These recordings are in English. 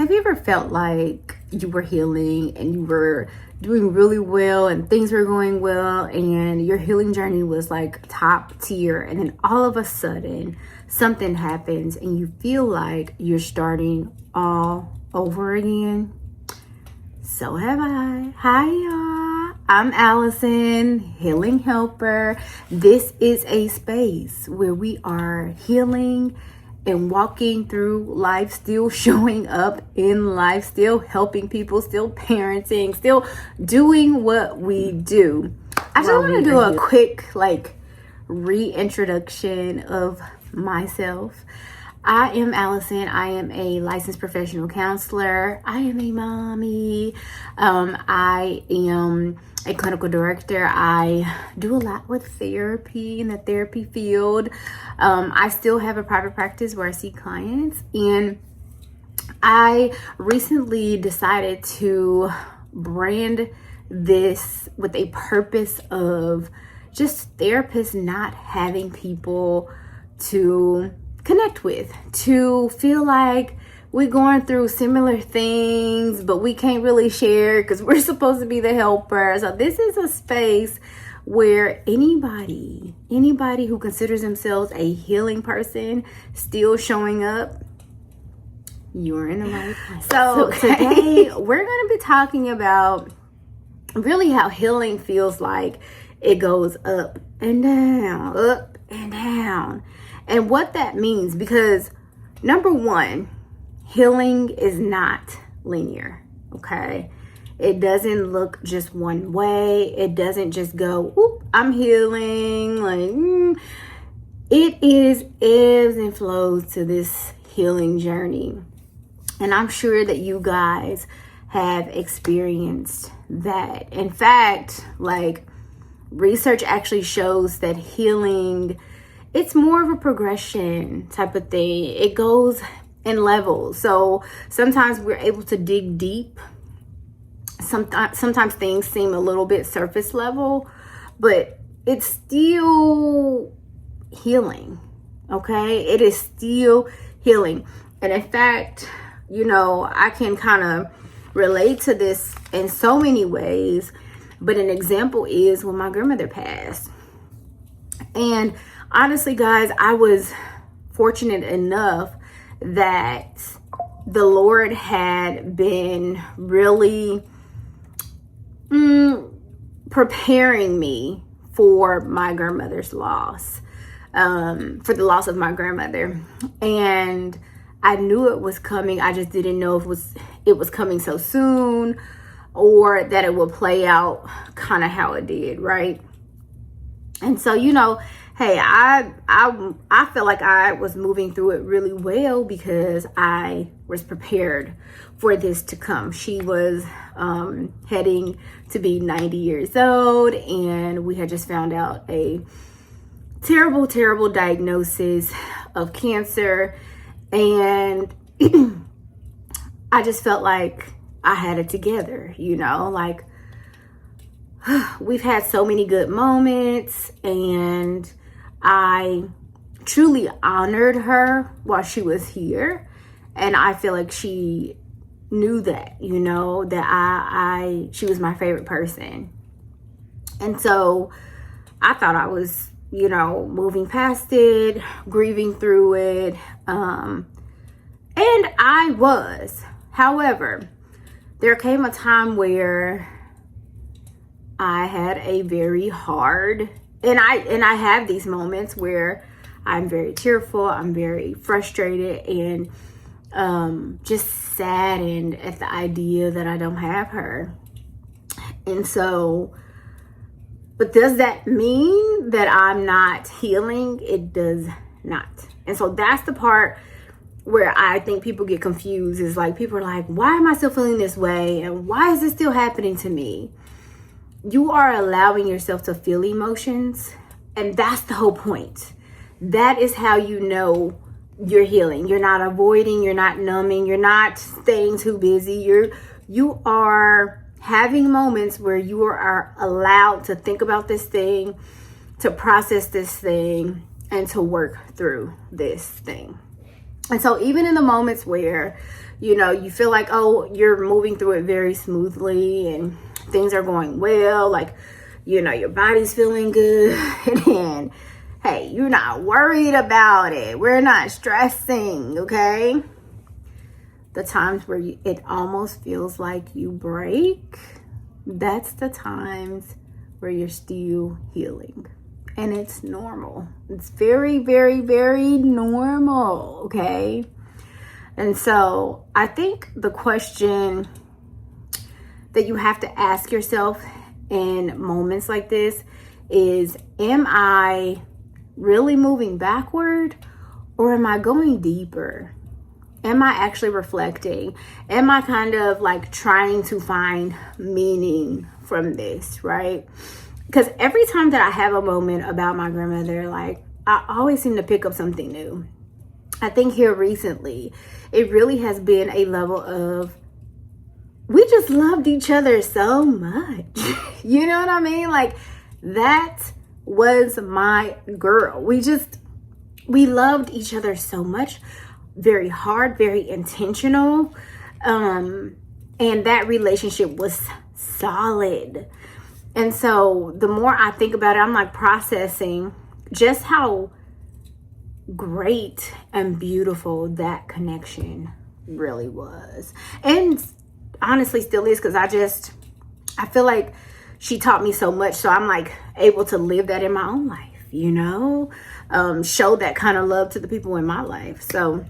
Have you ever felt like you were healing and you were doing really well and things were going well and your healing journey was like top tier, and then all of a sudden something happens and you feel like you're starting all over again? So have I. Hi y'all, I'm Allison, Healing Helper. This is a space where we are healing and walking through life, still showing up in life, still helping people, still parenting, still doing what we do. I just want to do a quick reintroduction of myself. I am Allison. I am a licensed professional counselor. I am a mommy. I am a clinical director. I do a lot with therapy in the therapy field. I still have a private practice where I see clients, and I recently decided to brand this with a purpose of just therapists not having people to connect with, to feel like we're going through similar things, but we can't really share because we're supposed to be the helper. So this is a space where anybody who considers themselves a healing person still showing up, you're in the right place. So today we're going to be talking about really how healing feels like it goes up and down, and what that means. Because number one, healing is not linear, okay? It doesn't look just one way. It doesn't just go, oop, I'm healing. It is ebbs and flows to this healing journey. And I'm sure that you guys have experienced that. In fact, research actually shows that healing, it's more of a progression type of thing. It goes in levels. So sometimes we're able to dig deep. Sometimes things seem a little bit surface level, but it's still healing. Okay? It is still healing. And in fact, I can kind of relate to this in so many ways, but an example is when my grandmother passed. And honestly, guys, I was fortunate enough that the Lord had been really preparing me for my grandmother's loss, for the loss of my grandmother. And I knew it was coming. I just didn't know if it was coming so soon or that it would play out kind of how it did, right? And so, hey, I felt like I was moving through it really well because I was prepared for this to come. She was heading to be 90 years old, and we had just found out a terrible, terrible diagnosis of cancer. And I just felt like I had it together, we've had so many good moments, and I truly honored her while she was here. And I feel like she knew that, that she was my favorite person. And so I thought I was, moving past it, grieving through it. And I was. However, there came a time where I had a very hard, and I have these moments where I'm very tearful, I'm very frustrated, and just saddened at the idea that I don't have her. And so, but does that mean that I'm not healing? It does not. And so that's the part where I think people get confused, is people are like, why am I still feeling this way? And why is this still happening to me? You are allowing yourself to feel emotions, and that's the whole point. That is how you know you're healing. You're not avoiding, you're not numbing, you're not staying too busy. You are having moments where you are allowed to think about this thing, to process this thing, and to work through this thing. And so even in the moments where, you feel like, oh, you're moving through it very smoothly and things are going well, like, your body's feeling good, and hey, you're not worried about it. We're not stressing, okay? The times where it almost feels like you break, that's the times where you're still healing. And it's normal. It's very, very, very normal, okay? And so I think the question that you have to ask yourself in moments like this is, am I really moving backward, or am I going deeper? Am I actually reflecting? Am I kind of like trying to find meaning from this, right? Because every time that I have a moment about my grandmother, like, I always seem to pick up something new. I think here recently, it really has been a level of, we just loved each other so much. You know what I mean? Like, that was my girl. We loved each other so much, very hard, very intentional. And that relationship was solid. And so the more I think about it, I'm like processing just how great and beautiful that connection really was. And honestly still is, because I feel like she taught me so much. So I'm like able to live that in my own life, show that kind of love to the people in my life. So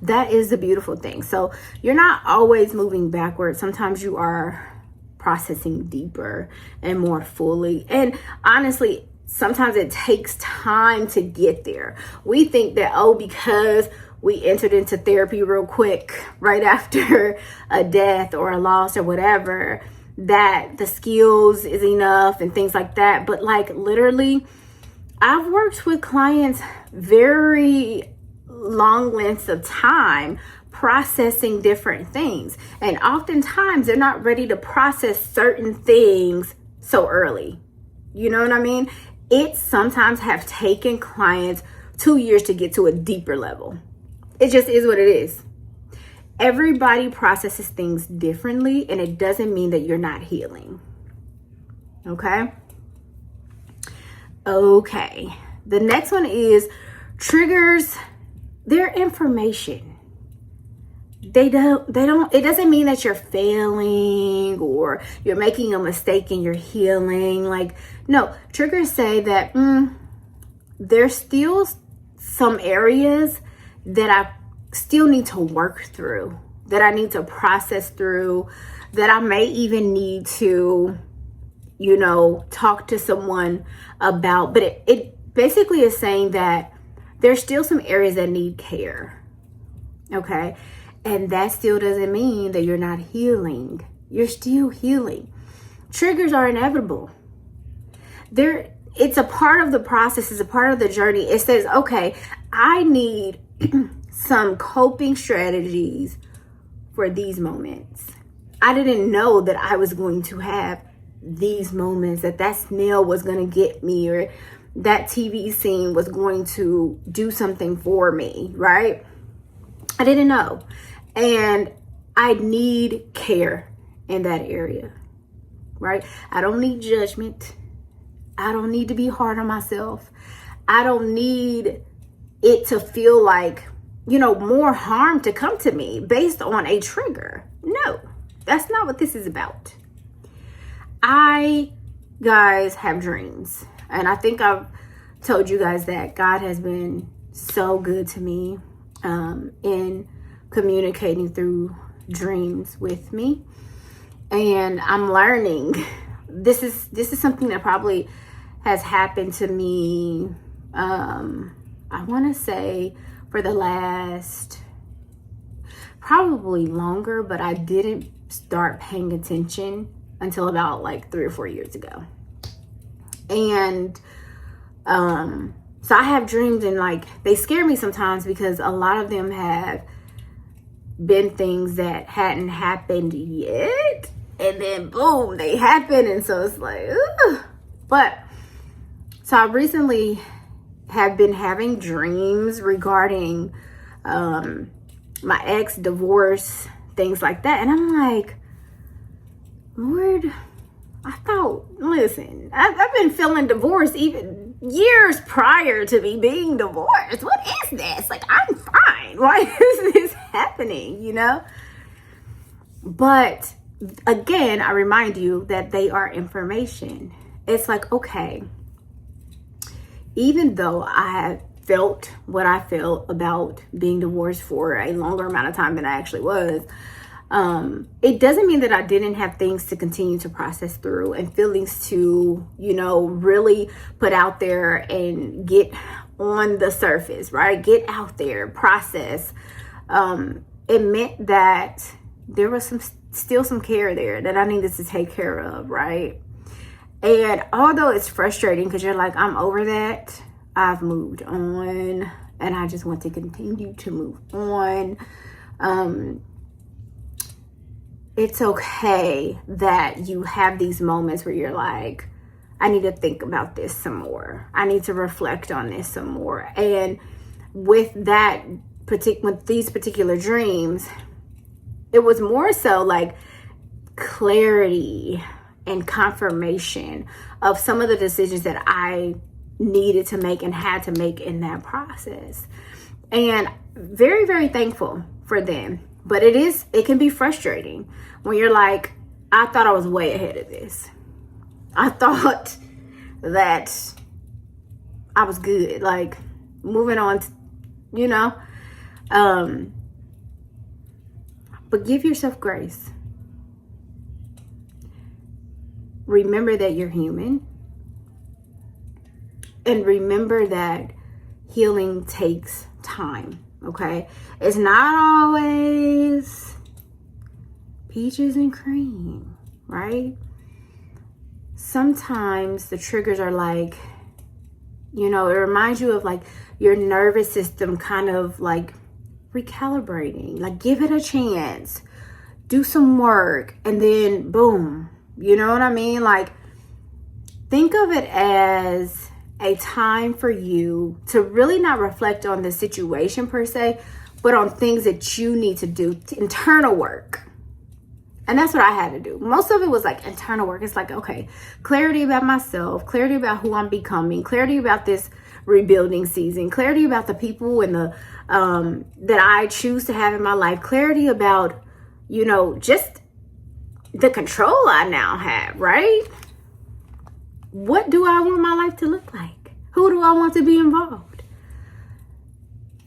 that is the beautiful thing. So you're not always moving backwards. Sometimes you are processing deeper and more fully. And honestly, sometimes it takes time to get there. We think that, because we entered into therapy real quick right after a death or a loss or whatever, that the skills is enough and things like that. But like, literally, I've worked with clients very long lengths of time processing different things, and oftentimes they're not ready to process certain things so early. You know what I mean? It sometimes have taken clients 2 years to get to a deeper level. It just is what it is. Everybody processes things differently, and it doesn't mean that you're not healing. Okay? The next one is triggers. They're information. It doesn't mean that you're failing or you're making a mistake and you're healing. Like, no, triggers say that there's still some areas that I still need to work through, that I need to process through, that I may even need to, talk to someone about. But it basically is saying that there's still some areas that need care. Okay? And that still doesn't mean that you're not healing. You're still healing. Triggers are inevitable. It's a part of the process. It's a part of the journey. It says, okay, I need some coping strategies for these moments. I didn't know that I was going to have these moments, that snail was going to get me, or that TV scene was going to do something for me, right? I didn't know. And I need care in that area, right? I don't need judgment. I don't need to be hard on myself. I don't need it to feel like, more harm to come to me based on a trigger. No, that's not what this is about. I, guys, have dreams. And I think I've told you guys that God has been so good to me in communicating through dreams with me. And I'm learning. This is something that probably has happened to me, I want to say for the last, probably longer, but I didn't start paying attention until about like 3 or 4 years ago. And so I have dreams, and like they scare me sometimes because a lot of them have been things that hadn't happened yet, and then boom, they happen. And so it's like, ugh. But so I recently have been having dreams regarding my ex, divorce, things like that. And I'm like, Lord, I thought, listen, I've been feeling divorced even years prior to me being divorced. What is this? Like, I'm fine. Why is this happening, you know? But again, I remind you that they are information. It's like, okay, even though I have felt what I felt about being divorced for a longer amount of time than I actually was, it doesn't mean that I didn't have things to continue to process through and feelings to, you know, really put out there and get on the surface, right? Get out there, process. It meant that there was still some care there that I needed to take care of, right? And although it's frustrating because you're like, I'm over that, I've moved on and I just want to continue to move on. It's okay that you have these moments where you're like, I need to think about this some more. I need to reflect on this some more. And with with these particular dreams, it was more so like clarity and confirmation of some of the decisions that I needed to make and had to make in that process. And very, very thankful for them. But it can be frustrating when you're like, I thought I was way ahead of this. I thought that I was good, like moving on, you know. But give yourself grace. Remember that you're human. And remember that healing takes time, okay? It's not always peaches and cream, right? Sometimes the triggers are like, you know, it reminds you of like your nervous system kind of like recalibrating. Like, give it a chance, do some work, and then boom. You know what I mean? Like, think of it as a time for you to really not reflect on the situation per se, but on things that you need to do, internal work. And that's what I had to do. Most of it was like internal work. It's like, okay, clarity about myself, clarity about who I'm becoming, clarity about this rebuilding season, clarity about the people and the that I choose to have in my life, clarity about, you know, just the control I now have, right? What do I want my life to look like? Who do I want to be involved?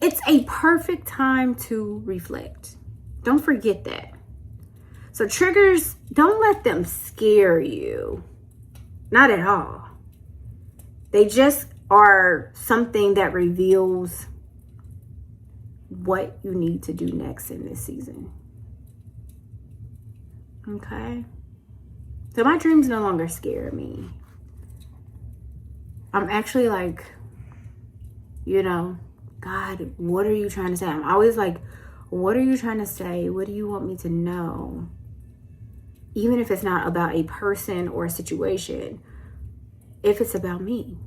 It's a perfect time to reflect. Don't forget that. So triggers, don't let them scare you. Not at all. They just are something that reveals what you need to do next in this season. Okay? So my dreams no longer scare me. I'm actually like, you know, God, what are you trying to say? I'm always like, what are you trying to say? What do you want me to know? Even if it's not about a person or a situation, if it's about me.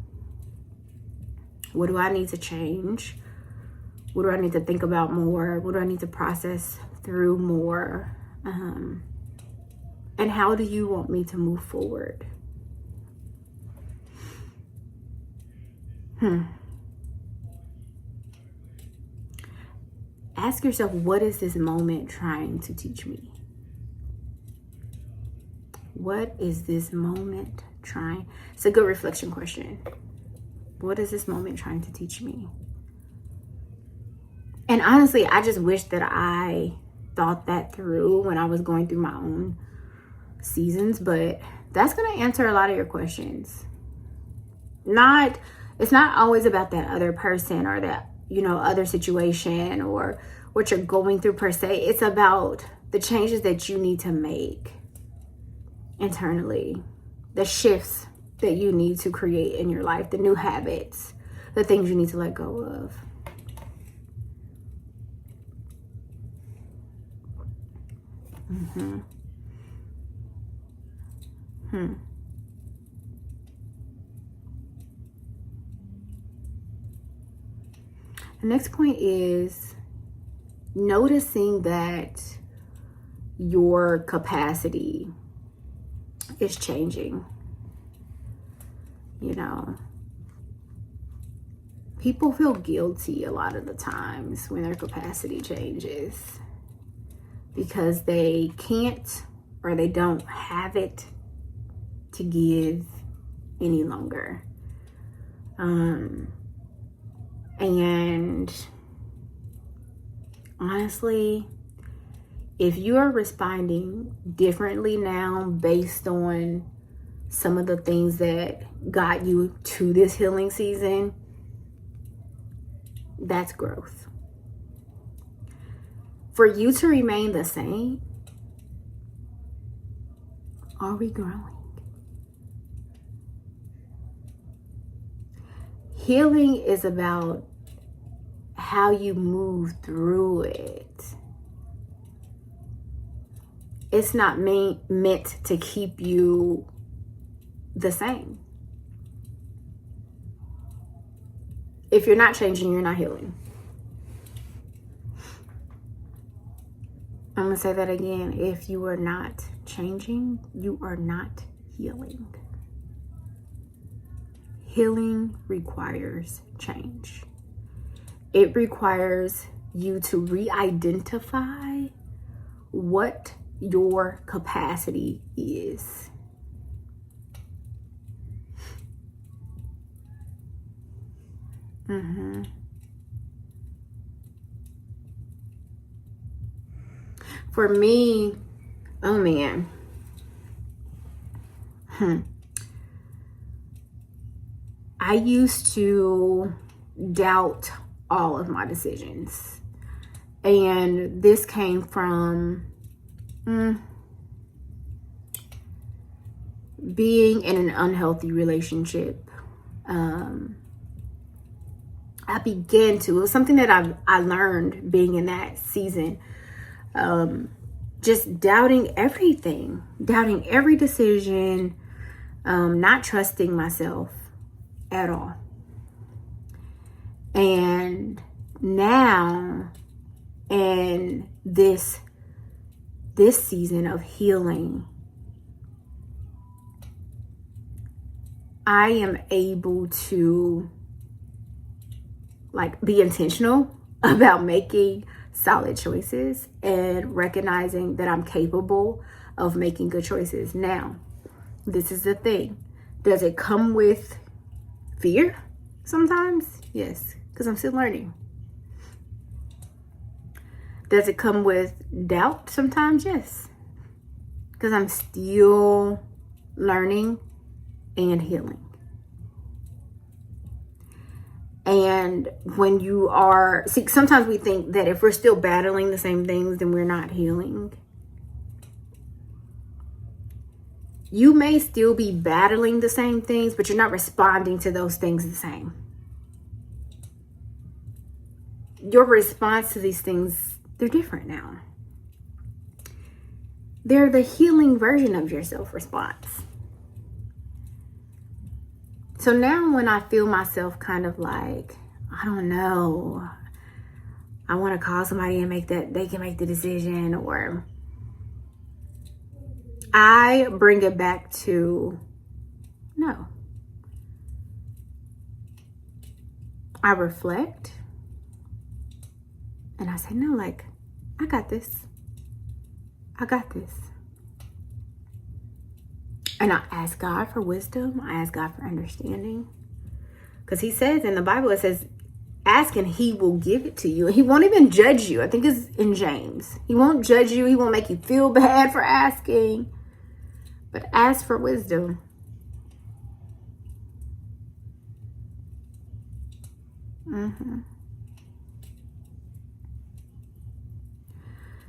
What do I need to change? What do I need to think about more? What do I need to process through more? And how do you want me to move forward? Ask yourself, what is this moment trying to teach me? What is this moment trying? It's a good reflection question. What is this moment trying to teach me? And honestly, I just wish that I thought that through when I was going through my own seasons, but that's going to answer a lot of your questions. It's not always about that other person or that, you know, other situation or what you're going through per se. It's about the changes that you need to make internally, the shifts that you need to create in your life, the new habits, the things you need to let go of. The next point is noticing that your capacity is changing. You know, people feel guilty a lot of the times when their capacity changes because they can't or they don't have it to give any longer. And honestly, if you are responding differently now based on some of the things that got you to this healing season, that's growth. For you to remain the same, are we growing? Healing is about how you move through it. It's not meant to keep you the same. If you're not changing, you're not healing. I'm going to say that again. If you are not changing, you are not healing. Healing requires change. It requires you to re-identify what your capacity is. For me, oh man. I used to doubt all of my decisions. And this came from being in an unhealthy relationship. I began to, it was something that I learned being in that season. Just doubting everything, doubting every decision, not trusting myself at all. And now in this season of healing, I am able to be intentional about making solid choices and recognizing that I'm capable of making good choices. Now, this is the thing. Does it come with fear sometimes? Yes, because I'm still learning. Does it come with doubt sometimes? Yes, because I'm still learning and healing. And when you are, sometimes we think that if we're still battling the same things, then we're not healing. You may still be battling the same things, but you're not responding to those things the same. Your response to these things, they're different now. They're the healing version of your self-response. So now when I feel myself kind of I don't know, I want to call somebody and they can make the decision, or I bring it back to no. I reflect and I say, no, I got this. I got this. And I ask God for wisdom. I ask God for understanding. Because he says in the Bible, it says, ask and he will give it to you. And he won't even judge you. I think it's in James. He won't judge you. He won't make you feel bad for asking. But ask for wisdom.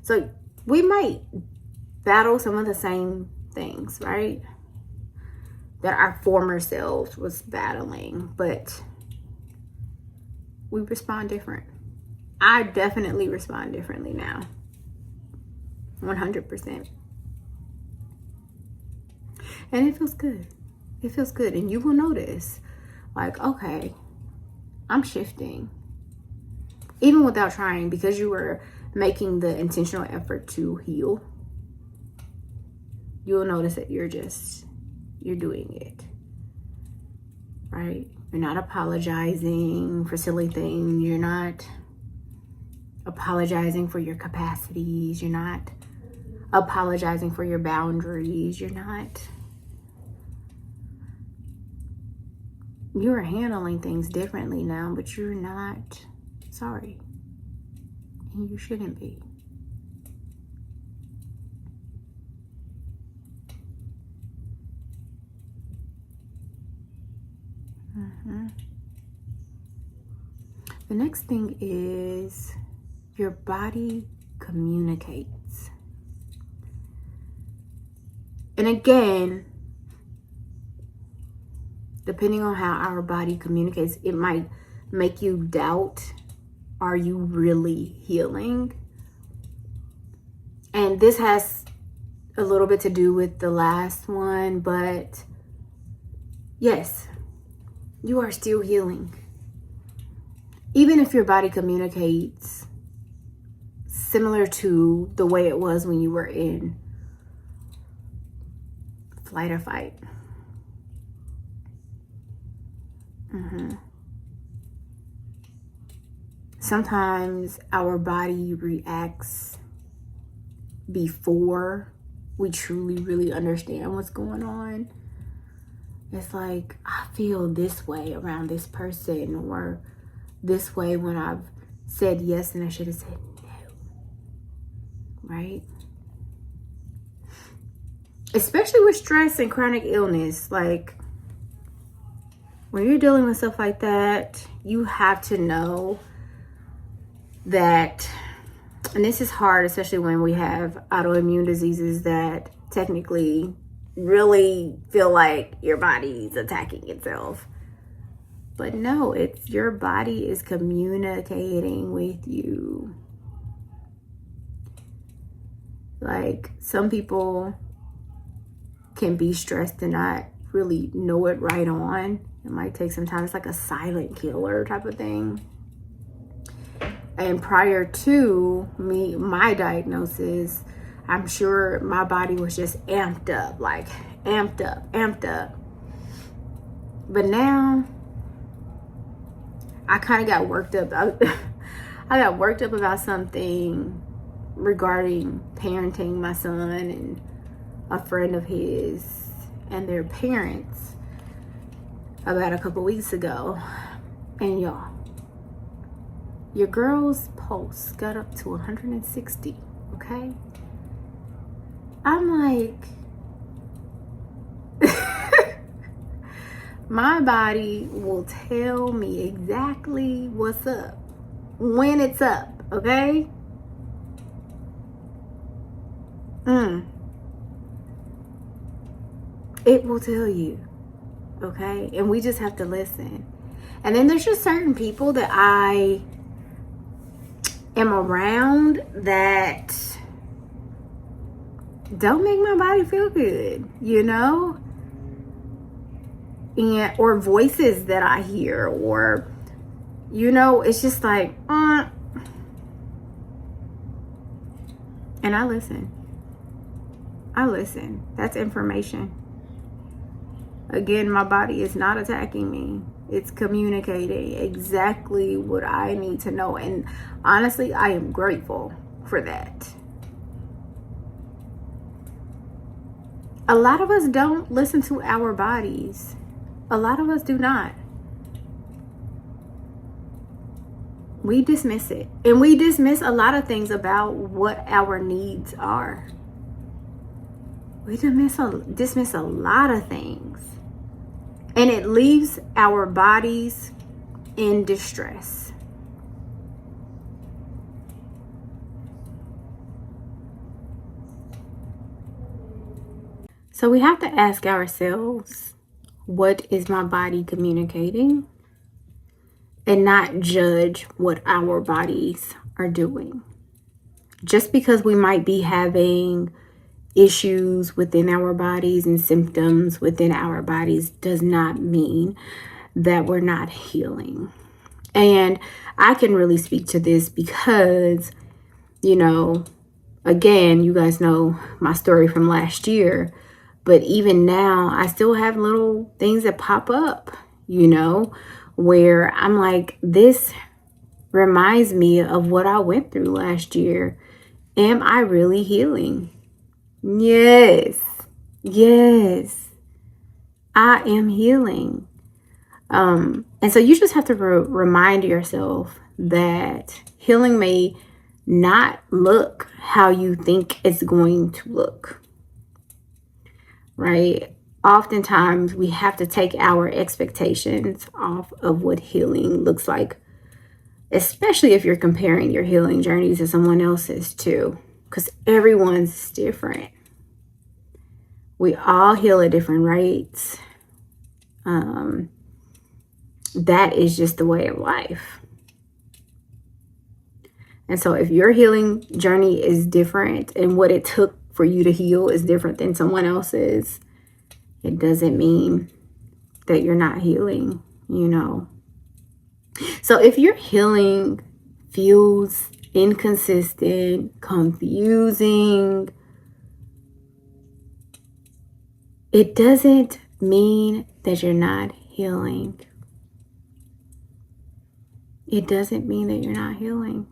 So we might battle some of the same things, right? That our former selves was battling, but we respond different. I definitely respond differently now. 100%. And it feels good. It feels good. And you will notice, okay, I'm shifting. Even without trying, because you were making the intentional effort to heal, you'll notice that you're doing it, right? You're not apologizing for silly things. You're not apologizing for your capacities. You're not apologizing for your boundaries. You're handling things differently now, but you're not sorry. And you shouldn't be. The next thing is your body communicates. And again, depending on how our body communicates, it might make you doubt, are you really healing? And this has a little bit to do with the last one, but yes, you are still healing. Even if your body communicates similar to the way it was when you were in flight or fight. Sometimes our body reacts before we truly really understand what's going on. It's like, I feel this way around this person, or this way when I've said yes and I should have said no, right? Especially with stress and chronic illness. Like, when you're dealing with stuff like that, you have to know that, and this is hard, especially when we have autoimmune diseases that technically really feel like your body's attacking itself. But no, it's your body is communicating with you. Like, some people can be stressed and not really know it right on. It might take some time. It's like a silent killer type of thing. And prior to my diagnosis, I'm sure my body was just amped up. But now, I kind of got worked up. I got worked up about something regarding parenting my son and a friend of his and their parents about a couple weeks ago. And y'all, your girl's pulse got up to 160, okay? I'm like, my body will tell me exactly what's up when it's up, okay? It will tell you, okay? And we just have to listen. And then there's just certain people that I am around that don't make my body feel good, you know? And or voices that I hear, or, you know, it's just like, and I listen. That's information. Again, my body is not attacking me. It's communicating exactly what I need to know. And honestly, I am grateful for that. A lot of us don't listen to our bodies. A lot of us do not. We dismiss it. And we dismiss a lot of things about what our needs are. We dismiss a lot of things. And it leaves our bodies in distress. So we have to ask ourselves, what is my body communicating? And not judge what our bodies are doing. Just because we might be having issues within our bodies and symptoms within our bodies does not mean that we're not healing. And I can really speak to this because you know, again, you guys know my story from last year, but even now I still have little things that pop up, you know, where I'm like, this reminds me of what I went through last year. Am I really healing? Yes. Yes. I am healing. And so you just have to remind yourself that healing may not look how you think it's going to look, right? Oftentimes we have to take our expectations off of what healing looks like, especially if you're comparing your healing journey to someone else's too, because everyone's different. We all heal at different rates. That is just the way of life. And so if your healing journey is different and what it took for you to heal is different than someone else's, it doesn't mean that you're not healing, you know. So if your healing feels inconsistent, confusing, it doesn't mean that you're not healing. It doesn't mean that you're not healing.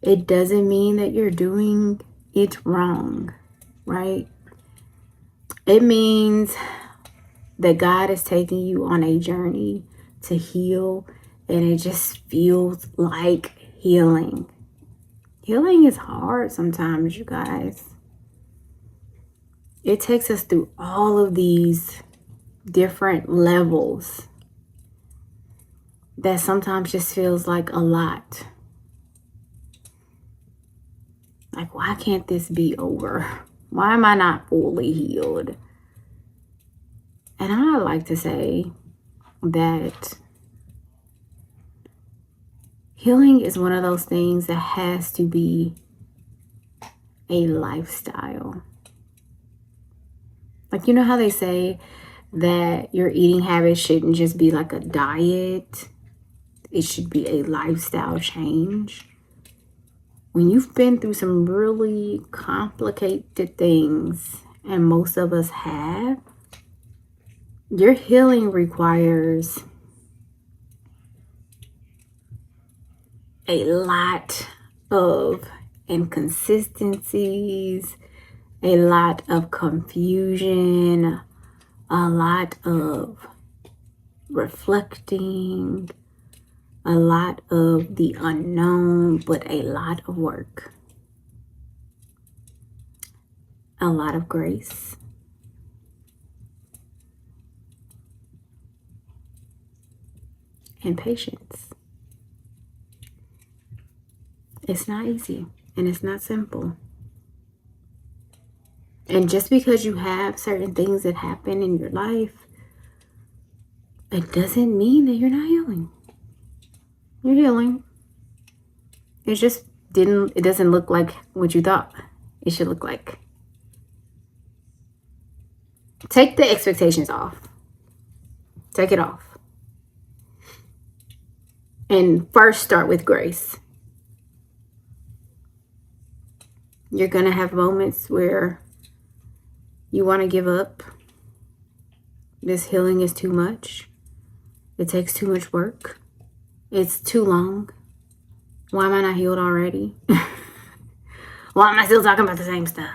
It doesn't mean that you're doing it wrong, right? It means that God is taking you on a journey to heal, and it just feels like healing. Healing is hard sometimes, you guys. It takes us through all of these different levels that sometimes just feels like a lot. Like, why can't this be over? Why am I not fully healed? And I like to say that healing is one of those things that has to be a lifestyle. Like, you know how they say that your eating habits shouldn't just be like a diet? It should be a lifestyle change. When you've been through some really complicated things, and most of us have, your healing requires a lot of inconsistencies, a lot of confusion, a lot of reflecting, a lot of the unknown, but a lot of work, a lot of grace, and patience. It's not easy, and it's not simple. And just because you have certain things that happen in your life, it doesn't mean that you're not healing. You're healing. It just it doesn't look like what you thought it should look like. Take the expectations off. Take it off. And first start with grace. You're going to have moments where you want to give up. This healing is too much. It takes too much work. It's too long. Why am I not healed already? Why am I still talking about the same stuff?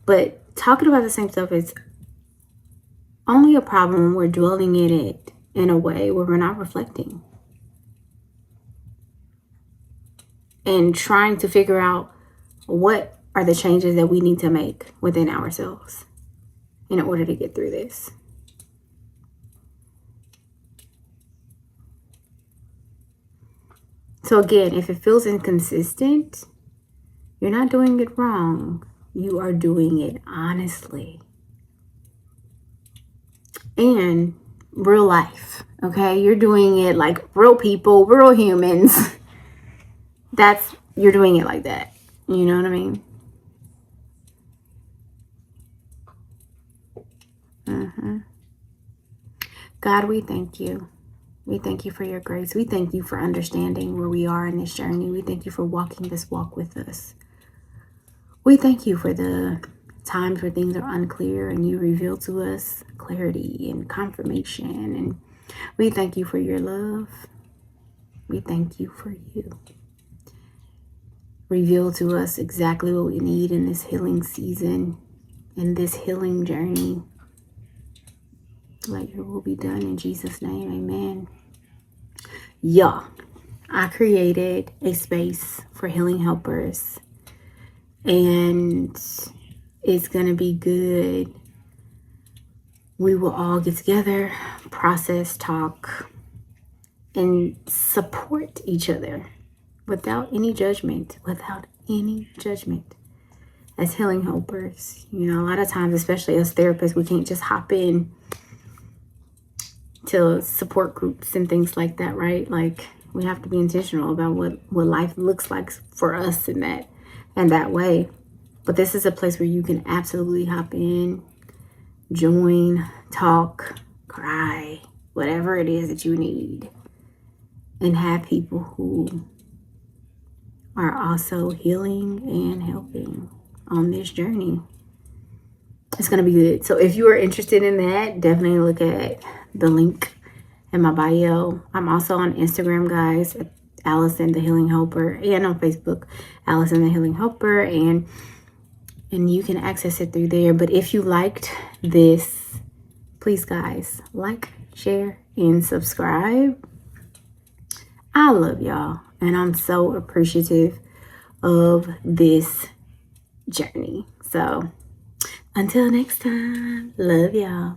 But talking about the same stuff is only a problem when we're dwelling in it in a way where we're not reflecting and trying to figure out what are the changes that we need to make within ourselves in order to get through this. So again, if it feels inconsistent, you're not doing it wrong. You are doing it honestly. And real life, okay? You're doing it like real people, real humans. You're doing it like that. You know what I mean? God, we thank you. We thank you for your grace. We thank you for understanding where we are in this journey. We thank you for walking this walk with us. We thank you for the times where things are unclear and you reveal to us clarity and confirmation. And we thank you for your love. We thank you for you. Reveal to us exactly what we need in this healing season, in this healing journey. Let your will be done in Jesus' name. Amen. Yeah, I created a space for healing helpers, and it's going to be good. We will all get together, process, talk, and support each other without any judgment, as healing helpers. You know, a lot of times, especially as therapists, we can't just hop in to support groups and things like that, right? Like, we have to be intentional about what life looks like for us in that way. But this is a place where you can absolutely hop in, join, talk, cry, whatever it is that you need, and have people who are also healing and helping on this journey. It's going to be good. So if you are interested in that, definitely look at the link in my bio. I'm also on Instagram, guys, at Allison the Healing Helper, and on Facebook, Allison the Healing Helper, and you can access it through there. But if you liked this, please, guys, like, share, and subscribe. I love y'all, and I'm so appreciative of this journey. So until next time, love y'all.